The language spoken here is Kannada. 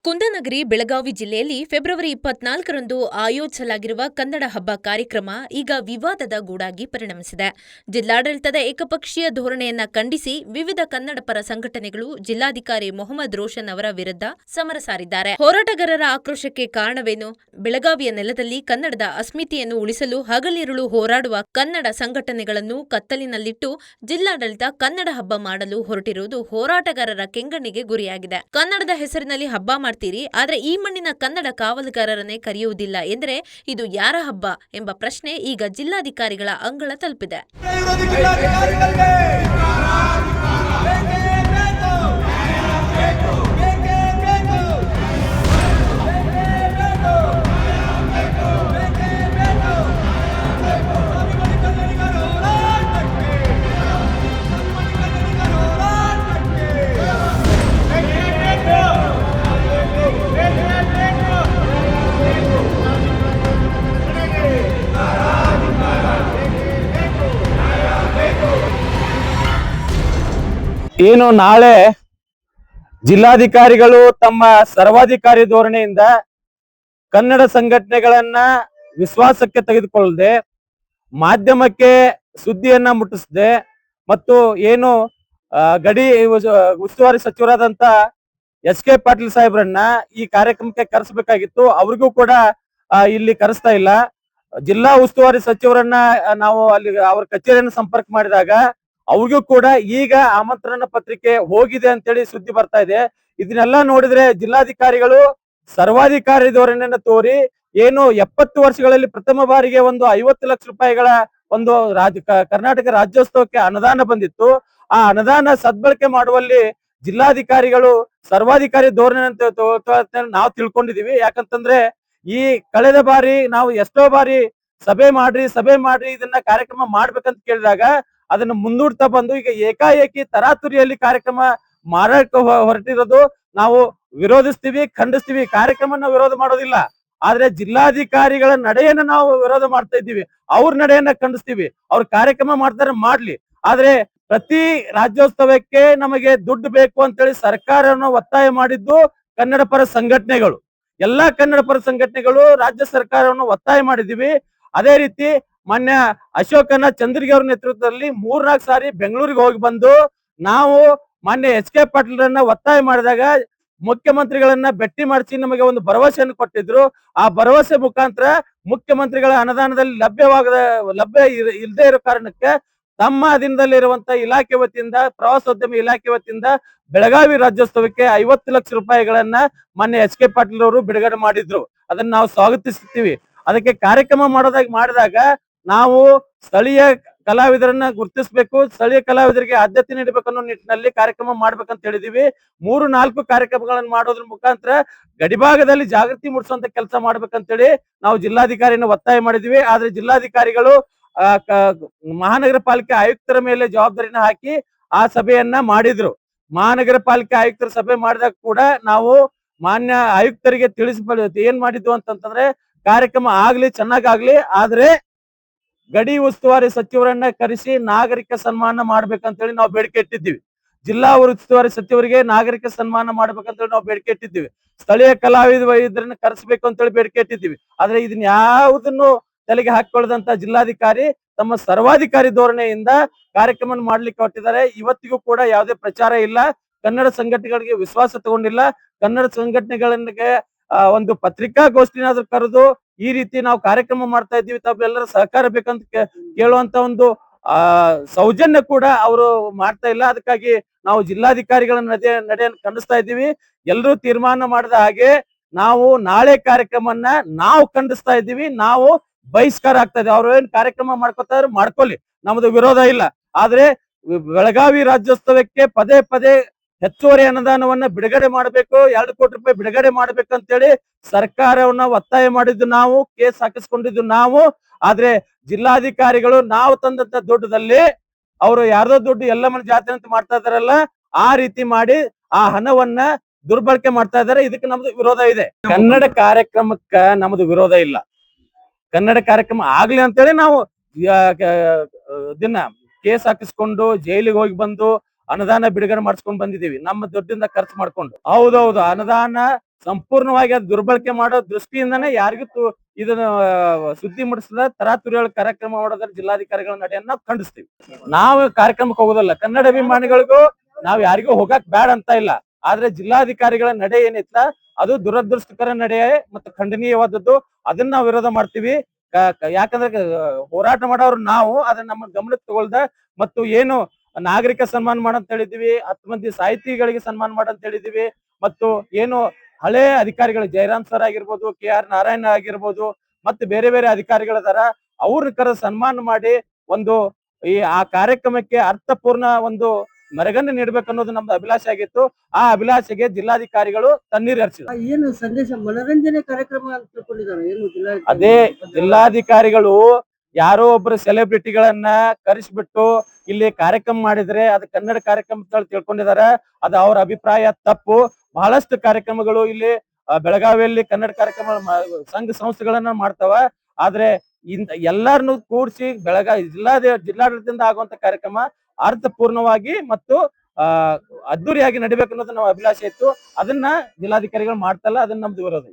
ಕುಂದನಗರಿ ಬೆಳಗಾವಿ ಜಿಲ್ಲೆಯಲ್ಲಿ ಫೆಬ್ರವರಿ 24ರಂದು ಆಯೋಜಿಸಲಾಗಿರುವ ಕನ್ನಡ ಹಬ್ಬ ಕಾರ್ಯಕ್ರಮ ಈಗ ವಿವಾದದ ಗೂಡಾಗಿ ಪರಿಣಮಿಸಿದೆ. ಜಿಲ್ಲಾಡಳಿತದ ಏಕಪಕ್ಷೀಯ ಧೋರಣೆಯನ್ನ ಖಂಡಿಸಿ ವಿವಿಧ ಕನ್ನಡ ಪರ ಸಂಘಟನೆಗಳು ಜಿಲ್ಲಾಧಿಕಾರಿ ಮೊಹಮ್ಮದ್ ರೋಷನ್ ಅವರ ವಿರುದ್ಧ ಸಮರ ಸಾರಿದ್ದಾರೆ. ಹೋರಾಟಗಾರರ ಆಕ್ರೋಶಕ್ಕೆ ಕಾರಣವೇನು? ಬೆಳಗಾವಿಯ ನೆಲದಲ್ಲಿ ಕನ್ನಡದ ಅಸ್ಮಿತೆಯನ್ನು ಉಳಿಸಲು ಹಗಲಿರುಳು ಹೋರಾಡುವ ಕನ್ನಡ ಸಂಘಟನೆಗಳನ್ನು ಕತ್ತಲಿನಲ್ಲಿಟ್ಟು ಜಿಲ್ಲಾಡಳಿತ ಕನ್ನಡ ಹಬ್ಬ ಮಾಡಲು ಹೊರಟಿರುವುದು ಹೋರಾಟಗಾರರ ಕೆಂಗಣ್ಣಿಗೆ ಗುರಿಯಾಗಿದೆ. ಕನ್ನಡದ ಹೆಸರಿನಲ್ಲಿ ಹಬ್ಬ ಮಾಡ್ತೀರಿ, ಆದ್ರೆ ಈ ಮಣ್ಣಿನ ಕನ್ನಡ ಕಾವಲುಗಾರರನ್ನೇ ಕರೆಯುವುದಿಲ್ಲ ಎಂದರೆ ಇದು ಯಾರ ಹಬ್ಬ ಎಂಬ ಪ್ರಶ್ನೆ ಈಗ ಜಿಲ್ಲಾಧಿಕಾರಿಗಳ ಅಂಗಳ ತಲುಪಿದೆ. ಏನು ನಾಳೆ ಜಿಲ್ಲಾಧಿಕಾರಿಗಳು ತಮ್ಮ ಸರ್ವಾಧಿಕಾರಿ ಧೋರಣೆಯಿಂದ ಕನ್ನಡ ಸಂಘಟನೆಗಳನ್ನ ವಿಶ್ವಾಸಕ್ಕೆ ತೆಗೆದುಕೊಳ್ಳದೆ ಮಾಧ್ಯಮಕ್ಕೆ ಸುದ್ದಿಯನ್ನ ಮುಟ್ಟಿಸದೆ ಮತ್ತು ಏನು ಗಡಿ ಉಸ್ತುವಾರಿ ಸಚಿವರಾದಂತ ಎಸ್.ಕೆ. ಪಾಟೀಲ್ ಸಾಹೇಬ್ರನ್ನ ಈ ಕಾರ್ಯಕ್ರಮಕ್ಕೆ ಕರೆಸಬೇಕಾಗಿತ್ತು. ಅವ್ರಿಗೂ ಕೂಡ ಇಲ್ಲಿ ಕರೆಸ್ತಾ ಇಲ್ಲ. ಜಿಲ್ಲಾ ಉಸ್ತುವಾರಿ ಸಚಿವರನ್ನ ನಾವು ಅಲ್ಲಿ ಅವ್ರ ಕಚೇರಿಯನ್ನು ಸಂಪರ್ಕ ಮಾಡಿದಾಗ ಅವ್ರಿಗೂ ಕೂಡ ಈಗ ಆಮಂತ್ರಣ ಪತ್ರಿಕೆ ಹೋಗಿದೆ ಅಂತೇಳಿ ಸುದ್ದಿ ಬರ್ತಾ ಇದೆ. ಇದನ್ನೆಲ್ಲ ನೋಡಿದ್ರೆ ಜಿಲ್ಲಾಧಿಕಾರಿಗಳು ಸರ್ವಾಧಿಕಾರಿ ಧೋರಣೆಯನ್ನ ತೋರಿ ಏನು 70 ವರ್ಷಗಳಲ್ಲಿ ಪ್ರಥಮ ಬಾರಿಗೆ ಒಂದು 50 ಲಕ್ಷ ರೂಪಾಯಿಗಳ ಒಂದು ಕರ್ನಾಟಕ ರಾಜ್ಯೋತ್ಸವಕ್ಕೆ ಅನುದಾನ ಬಂದಿತ್ತು. ಆ ಅನುದಾನ ಸದ್ಬಳಕೆ ಮಾಡುವಲ್ಲಿ ಜಿಲ್ಲಾಧಿಕಾರಿಗಳು ಸರ್ವಾಧಿಕಾರಿ ಧೋರಣೆ ಅಂತ ನಾವು ತಿಳ್ಕೊಂಡಿದೀವಿ. ಯಾಕಂತಂದ್ರೆ ಈ ಕಳೆದ ಬಾರಿ ನಾವು ಎಷ್ಟೋ ಬಾರಿ ಸಭೆ ಮಾಡ್ರಿ ಇದನ್ನ ಕಾರ್ಯಕ್ರಮ ಮಾಡ್ಬೇಕಂತ ಕೇಳಿದಾಗ ಅದನ್ನ ಮುಂದೂಡ್ತಾ ಬಂದು ಈಗ ಏಕಾಏಕಿ ತರಾತುರಿಯಲ್ಲಿ ಕಾರ್ಯಕ್ರಮ ಮಾಡಕ್ಕೆ ಹೊರಟಿರೋದು ನಾವು ವಿರೋಧಿಸ್ತೀವಿ, ಖಂಡಿಸ್ತೀವಿ. ಕಾರ್ಯಕ್ರಮನ ವಿರೋಧ ಮಾಡೋದಿಲ್ಲ, ಆದ್ರೆ ಜಿಲ್ಲಾಧಿಕಾರಿಗಳ ನಡೆಯನ್ನ ನಾವು ವಿರೋಧ ಮಾಡ್ತಾ ಇದ್ದೀವಿ. ಅವ್ರ ನಡೆಯನ್ನ ಖಂಡಿಸ್ತೀವಿ. ಅವ್ರ ಕಾರ್ಯಕ್ರಮ ಮಾಡ್ತಾರೆ ಮಾಡ್ಲಿ, ಆದ್ರೆ ಪ್ರತಿ ರಾಜ್ಯೋತ್ಸವಕ್ಕೆ ನಮಗೆ ದುಡ್ಡು ಬೇಕು ಅಂತೇಳಿ ಸರ್ಕಾರವನ್ನು ಒತ್ತಾಯ ಮಾಡಿದ್ದು ಕನ್ನಡ ಪರ ಸಂಘಟನೆಗಳು. ಎಲ್ಲಾ ಕನ್ನಡ ಪರ ಸಂಘಟನೆಗಳು ರಾಜ್ಯ ಸರ್ಕಾರವನ್ನು ಒತ್ತಾಯ ಮಾಡಿದೀವಿ. ಅದೇ ರೀತಿ ಮಾನ್ಯ ಅಶೋಕನ ಚಂದ್ರಗಿ ಅವ್ರ ನೇತೃತ್ವದಲ್ಲಿ 3-4 ಸಾರಿ ಬೆಂಗಳೂರಿಗೆ ಹೋಗಿ ಬಂದು ನಾವು ಮಾನ್ಯ ಎಸ್.ಕೆ. ಪಾಟೀಲ್ರನ್ನ ಒತ್ತಾಯ ಮಾಡಿದಾಗ ಮುಖ್ಯಮಂತ್ರಿಗಳನ್ನ ಭೇಟಿ ಮಾಡಿಸಿ ನಮಗೆ ಒಂದು ಭರವಸೆಯನ್ನು ಕೊಟ್ಟಿದ್ರು. ಆ ಭರವಸೆ ಮುಖಾಂತರ ಮುಖ್ಯಮಂತ್ರಿಗಳ ಅನುದಾನದಲ್ಲಿ ಲಭ್ಯ ಇಲ್ಲದೆ ಇರೋ ಕಾರಣಕ್ಕೆ ತಮ್ಮ ಅಧೀನದಲ್ಲಿರುವಂತ ಇಲಾಖೆ ವತಿಯಿಂದ ಪ್ರವಾಸೋದ್ಯಮ ಇಲಾಖೆ ವತಿಯಿಂದ ಬೆಳಗಾವಿ ರಾಜ್ಯೋತ್ಸವಕ್ಕೆ 50 ಲಕ್ಷ ರೂಪಾಯಿಗಳನ್ನ ಮಾನ್ಯ ಎಸ್.ಕೆ. ಪಾಟೀಲ್ ಅವರು ಬಿಡುಗಡೆ ಮಾಡಿದ್ರು. ಅದನ್ನ ನಾವು ಸ್ವಾಗತಿಸುತ್ತೀವಿ. ಅದಕ್ಕೆ ಕಾರ್ಯಕ್ರಮ ಮಾಡಿದಾಗ ನಾವು ಸ್ಥಳೀಯ ಕಲಾವಿದರನ್ನ ಗುರುತಿಸಬೇಕು, ಸ್ಥಳೀಯ ಕಲಾವಿದರಿಗೆ ಆದ್ಯತೆ ನೀಡಬೇಕು ಅನ್ನೋ ನಿಟ್ಟಿನಲ್ಲಿ ಕಾರ್ಯಕ್ರಮ ಮಾಡ್ಬೇಕಂತ ಹೇಳಿದೀವಿ. 3-4 ಕಾರ್ಯಕ್ರಮಗಳನ್ನು ಮಾಡೋದ್ರ ಮುಖಾಂತರ ಗಡಿಭಾಗದಲ್ಲಿ ಜಾಗೃತಿ ಮೂಡಿಸುವಂತ ಕೆಲಸ ಮಾಡ್ಬೇಕಂತೇಳಿ ನಾವು ಜಿಲ್ಲಾಧಿಕಾರಿನ ಒತ್ತಾಯ ಮಾಡಿದೀವಿ. ಆದ್ರೆ ಜಿಲ್ಲಾಧಿಕಾರಿಗಳು ಮಹಾನಗರ ಪಾಲಿಕೆ ಆಯುಕ್ತರ ಮೇಲೆ ಜವಾಬ್ದಾರಿನ ಹಾಕಿ ಆ ಸಭೆಯನ್ನ ಮಾಡಿದ್ರು. ಮಹಾನಗರ ಪಾಲಿಕೆ ಆಯುಕ್ತರ ಸಭೆ ಮಾಡಿದಾಗ ಕೂಡ ನಾವು ಮಾನ್ಯ ಆಯುಕ್ತರಿಗೆ ಏನ್ ಮಾಡಿದ್ವು ಅಂತಂತಂದ್ರೆ ಕಾರ್ಯಕ್ರಮ ಆಗ್ಲಿ ಚೆನ್ನಾಗಾಗ್ಲಿ, ಆದ್ರೆ ಗಡಿ ಉಸ್ತುವಾರಿ ಸಚಿವರನ್ನ ಕರೆಸಿ ನಾಗರಿಕ ಸನ್ಮಾನ ಮಾಡ್ಬೇಕಂತೇಳಿ ನಾವು ಬೇಡಿಕೆ ಇಟ್ಟಿದ್ದೀವಿ. ಜಿಲ್ಲಾ ಉಸ್ತುವಾರಿ ಸಚಿವರಿಗೆ ನಾಗರಿಕ ಸನ್ಮಾನ ಮಾಡ್ಬೇಕಂತೇಳಿ ನಾವು ಬೇಡಿಕೆ ಇಟ್ಟಿದ್ದೀವಿ. ಸ್ಥಳೀಯ ವೈದ್ಯರನ್ನ ಕರೆಸಬೇಕು ಅಂತೇಳಿ ಬೇಡಿಕೆ ಇಟ್ಟಿದ್ದೀವಿ. ಆದ್ರೆ ಇದನ್ನ ಯಾವುದನ್ನು ತಲೆಗೆ ಹಾಕಿಕೊಳ್ಳದಂತ ಜಿಲ್ಲಾಧಿಕಾರಿ ತಮ್ಮ ಸರ್ವಾಧಿಕಾರಿ ಧೋರಣೆಯಿಂದ ಕಾರ್ಯಕ್ರಮ ಮಾಡ್ಲಿಕ್ಕೆ ಹೊರಟಿದ್ದಾರೆ. ಇವತ್ತಿಗೂ ಕೂಡ ಯಾವುದೇ ಪ್ರಚಾರ ಇಲ್ಲ, ಕನ್ನಡ ಸಂಘಟನೆಗಳಿಗೆ ವಿಶ್ವಾಸ ತಗೊಂಡಿಲ್ಲ. ಕನ್ನಡ ಸಂಘಟನೆಗಳಿಗೆ ಒಂದು ಪತ್ರಿಕಾಗೋಷ್ಠಿನಾದ್ರೂ ಕರೆದು ಈ ರೀತಿ ನಾವು ಕಾರ್ಯಕ್ರಮ ಮಾಡ್ತಾ ಇದ್ದೀವಿ, ತಾವೆಲ್ಲರ ಸಹಕಾರ ಬೇಕಂತ ಕೇಳುವಂತ ಒಂದು ಸೌಜನ್ಯ ಕೂಡ ಅವರು ಮಾಡ್ತಾ ಇಲ್ಲ. ಅದಕ್ಕಾಗಿ ನಾವು ಜಿಲ್ಲಾಧಿಕಾರಿಗಳ ನಡೆಯನ್ನು ಖಂಡಿಸ್ತಾ ಇದ್ದೀವಿ. ಎಲ್ಲರೂ ತೀರ್ಮಾನ ಮಾಡಿದ ಹಾಗೆ ನಾವು ನಾಳೆ ಕಾರ್ಯಕ್ರಮವನ್ನ ನಾವು ಖಂಡಿಸ್ತಾ ಇದ್ದೀವಿ. ನಾವು ಬಹಿಷ್ಕಾರ ಆಗ್ತಾ ಇದೆ. ಅವ್ರು ಏನ್ ಕಾರ್ಯಕ್ರಮ ಮಾಡ್ಕೊತಾ ಇದ್ರು ಮಾಡ್ಕೊಳ್ಳಿ, ನಮ್ದು ವಿರೋಧ ಇಲ್ಲ. ಆದ್ರೆ ಬೆಳಗಾವಿ ರಾಜ್ಯೋತ್ಸವಕ್ಕೆ ಪದೇ ಪದೇ ಹೆಚ್ಚುವರಿ ಅನುದಾನವನ್ನ ಬಿಡುಗಡೆ ಮಾಡಬೇಕು, 2 ಕೋಟಿ ರೂಪಾಯಿ ಬಿಡುಗಡೆ ಮಾಡ್ಬೇಕಂತೇಳಿ ಸರ್ಕಾರವನ್ನ ಒತ್ತಾಯ ಮಾಡಿದ್ದು ನಾವು, ಕೇಸ್ ಹಾಕಿಸ್ಕೊಂಡಿದ್ದು ನಾವು. ಆದ್ರೆ ಜಿಲ್ಲಾಧಿಕಾರಿಗಳು ನಾವು ತಂದಂತ ದುಡ್ಡದಲ್ಲಿ ಅವರು ಯಾರ್ದೋ ದುಡ್ಡು ಎಲ್ಲಮ್ಮನ ಜಾತ್ರೆ ಅಂತ ಮಾಡ್ತಾ ಇದಾರಲ್ಲ, ಆ ರೀತಿ ಮಾಡಿ ಆ ಹಣವನ್ನ ದುರ್ಬಳಕೆ ಮಾಡ್ತಾ ಇದಾರೆ. ಇದಕ್ಕೆ ನಮ್ದು ವಿರೋಧ ಇದೆ. ಕನ್ನಡ ಕಾರ್ಯಕ್ರಮಕ್ಕ ನಮ್ದು ವಿರೋಧ ಇಲ್ಲ. ಕನ್ನಡ ಕಾರ್ಯಕ್ರಮ ಆಗ್ಲಿ ಅಂತೇಳಿ ನಾವು ದಿನ ಕೇಸ್ ಹಾಕಿಸ್ಕೊಂಡು ಜೈಲಿಗೆ ಹೋಗಿ ಬಂದು ಅನುದಾನ ಬಿಡುಗಡೆ ಮಾಡಿಸ್ಕೊಂಡ್ ಬಂದಿದೀವಿ, ನಮ್ಮ ದುಡ್ಡಿಂದ ಖರ್ಚು ಮಾಡ್ಕೊಂಡು. ಹೌದೌದು, ಅನುದಾನ ಸಂಪೂರ್ಣವಾಗಿ ಅದು ದುರ್ಬಳಕೆ ಮಾಡೋ ದೃಷ್ಟಿಯಿಂದನೇ ಯಾರಿಗೂ ಇದನ್ನ ಸುದ್ದಿ ಮುಡಿಸದ ತರಾತುರಿಗಳ ಕಾರ್ಯಕ್ರಮ ಮಾಡೋದ್ರ ಜಿಲ್ಲಾಧಿಕಾರಿಗಳ ನಡೆಯನ್ನ ನಾವು ಖಂಡಿಸ್ತೀವಿ. ನಾವು ಕಾರ್ಯಕ್ರಮಕ್ಕೆ ಹೋಗೋದಲ್ಲ, ಕನ್ನಡ ಅಭಿಮಾನಿಗಳಿಗೂ ನಾವ್ ಯಾರಿಗೂ ಹೋಗಕ್ ಬ್ಯಾಡ ಅಂತ ಇಲ್ಲ. ಆದ್ರೆ ಜಿಲ್ಲಾಧಿಕಾರಿಗಳ ನಡೆ ಏನಿತ್ತ ಅದು ದುರದೃಷ್ಟಕರ ನಡೆ ಮತ್ತು ಖಂಡನೀಯವಾದದ್ದು. ಅದನ್ನ ನಾವು ವಿರೋಧ ಮಾಡ್ತೀವಿ. ಯಾಕಂದ್ರೆ ಹೋರಾಟ ಮಾಡೋರು ನಾವು, ಅದನ್ನ ನಮ್ಮ ಗಮನಕ್ಕೆ ತಗೊಳ್ದ ಮತ್ತು ಏನು ನಾಗರಿಕ ಸನ್ಮಾನ ಮಾಡಂತ ಹೇಳಿದೀವಿ, 10 ಮಂದಿ ಸಾಹಿತಿಗಳಿಗೆ ಸನ್ಮಾನ ಮಾಡಂತ ಹೇಳಿದೀವಿ, ಮತ್ತು ಏನು ಹಳೆ ಅಧಿಕಾರಿಗಳು ಜಯರಾಮ್ ಸರ್ ಆಗಿರ್ಬೋದು, KR ನಾರಾಯಣ ಆಗಿರ್ಬೋದು, ಮತ್ತೆ ಬೇರೆ ಬೇರೆ ಅಧಿಕಾರಿಗಳದಾರ, ಅವ್ರನ್ನ ಕರೆದು ಸನ್ಮಾನ ಮಾಡಿ ಒಂದು ಆ ಕಾರ್ಯಕ್ರಮಕ್ಕೆ ಅರ್ಥಪೂರ್ಣ ಒಂದು ಮೆರಗನ್ನು ನೀಡ್ಬೇಕು ಅನ್ನೋದು ನಮ್ದು ಅಭಿಲಾಷೆ ಆಗಿತ್ತು. ಆ ಅಭಿಲಾಷೆಗೆ ಜಿಲ್ಲಾಧಿಕಾರಿಗಳು ತಣ್ಣೀರ್ ಹರಿಸಿದ್ರು. ಏನು ಸಂದೇಶ ಮನರಂಜನೆ ಕಾರ್ಯಕ್ರಮ ಅಂತ ತಿಳ್ಕೊಂಡಿದ್ದಾರೆ ಏನು ಅದೇ ಜಿಲ್ಲಾಧಿಕಾರಿಗಳು ಯಾರೋ ಒಬ್ರು ಸೆಲೆಬ್ರಿಟಿಗಳನ್ನ ಕರೆಸಿಬಿಟ್ಟು ಇಲ್ಲಿ ಕಾರ್ಯಕ್ರಮ ಮಾಡಿದ್ರೆ ಅದು ಕನ್ನಡ ಕಾರ್ಯಕ್ರಮ ತಿಳ್ಕೊಂಡಿದ್ದಾರೆ. ಅದು ಅವ್ರ ಅಭಿಪ್ರಾಯ ತಪ್ಪು. ಬಹಳಷ್ಟು ಕಾರ್ಯಕ್ರಮಗಳು ಇಲ್ಲಿ ಬೆಳಗಾವಿಯಲ್ಲಿ ಕನ್ನಡ ಕಾರ್ಯಕ್ರಮ ಸಂಘ ಸಂಸ್ಥೆಗಳನ್ನ ಮಾಡ್ತಾವ. ಆದ್ರೆ ಎಲ್ಲರನ್ನು ಕೂಡಿಸಿ ಜಿಲ್ಲಾಡಳಿತದಿಂದ ಆಗುವಂತ ಕಾರ್ಯಕ್ರಮ ಅರ್ಥಪೂರ್ಣವಾಗಿ ಮತ್ತು ಅದ್ದೂರಿಯಾಗಿ ನಡಿಬೇಕು ಅನ್ನೋದು ನಮ್ಮ ಅಭಿಲಾಷೆ ಇತ್ತು. ಅದನ್ನ ಜಿಲ್ಲಾಧಿಕಾರಿಗಳು ಮಾಡ್ತಲ್ಲ, ಅದನ್ನ ನಮ್ದು ವಿರೋಧ.